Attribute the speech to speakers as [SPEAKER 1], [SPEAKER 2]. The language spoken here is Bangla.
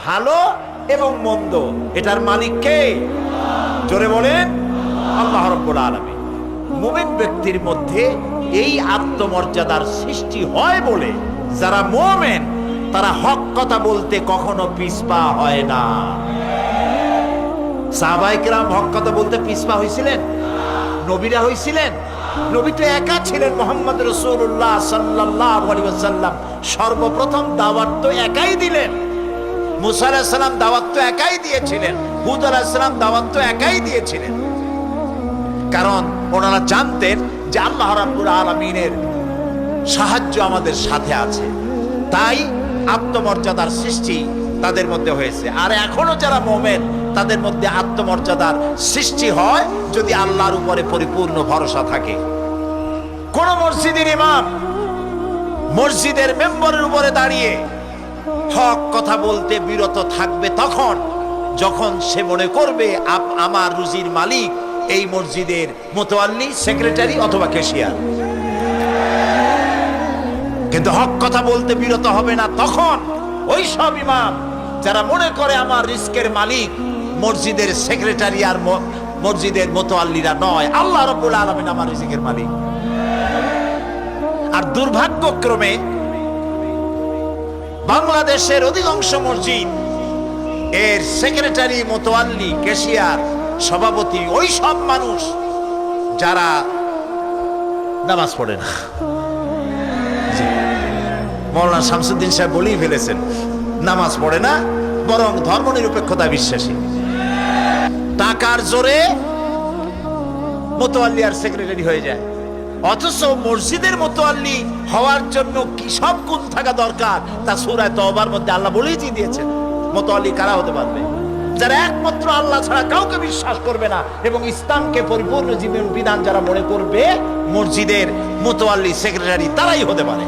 [SPEAKER 1] ভালো এবং মন্দ এটার মালিক কে? জোরে বলেন, আল্লাহ রাব্বুল আলামিন। মুমিন ব্যক্তির মধ্যে এই আত্মমর্যাদার সৃষ্টি হয় বলে যারা মুমিন তারা হক কথা বলতে কখনো পিছপা হয় না। সাহাবায়ে কেরাম হক কথা বলতে পিছপা হয়েছিলেন? নবীরা হয়েছিলেন? নবী তো একা ছিলেন, মুহাম্মদ রাসূলুল্লাহ সাল্লাল্লাহু আলাইহি ওয়াসাল্লাম সর্বপ্রথম দাওয়াত তো একাই দিলেন। মুসা আলাইহিস সালাম দাওয়াত তো একাই দিয়েছিলেন, হুদ আলাইহিস সালাম দাওয়াত তো একাই দিয়েছিলেন। কারণ ওনারা জানতেন যে আল্লাহ রাব্বুল আলামিনের সাহায্য আমাদের সাথে আছে, তাই আত্মমর্যাদার সৃষ্টি তাদের মধ্যে হয়েছে। আর এখনো যারা মুমিন তাদের মধ্যে আত্মমর্যাদার সৃষ্টি হয় যদি আল্লাহর উপরে পরিপূর্ণ ভরসা থাকে। কোন মসজিদের ইমাম মসজিদের মেম্বরের উপরে দাঁড়িয়ে হক কথা বলতে বিরত থাকবে তখন যখন সে মনে করবে আমার রুজির মালিক এই মসজিদের মোতাওয়াল্লি, সেক্রেটারি অথবা ক্যাশিয়ার। কিন্তু হক কথা বলতে বিরত হবে না তখন ওই সব ইমাম যারা মনে করে আমার রিস্কের মালিক মসজিদের সেক্রেটারি আর মসজিদের মোতাওয়াল্লিরা নয়, আল্লাহ রাব্বুল আলামিন আমার রিজিকের মালিক। আর দুর্ভাগ্যক্রমে বাংলাদেশের অধিকাংশ মসজিদ এর সেক্রেটারি, মোতাওয়াল্লি, ক্যাশিয়ার, সভাপতি ওই সব মানুষ যারা নামাজ পড়ে না। মাওলানা শামসুদ্দিন সাহেব বলেই ফেলেছেন, নামাজ পড়ে না, বরং ধর্মনিরপেক্ষতা বিশ্বাসী। টাকার জোরে মোতাওয়াল্লি আর সেক্রেটারি হয়ে যায়, অথচ মসজিদের মোতাওয়াল্লি হওয়ার জন্য কি সব গুণ থাকা দরকার তা সূরা তওবার মধ্যে আল্লাহ বলেই দিয়েছেন। মোতাওয়াল্লি কারা হতে পারবে? যারা একমাত্র আল্লাহ ছাড়া কাউকে বিশ্বাস করবে না এবং ইসলামকে পরিপূর্ণ জীবন বিধান যারা মনে করবে, মসজিদের মোতাওয়াল্লি, সেক্রেটারি তারাই হতে পারে।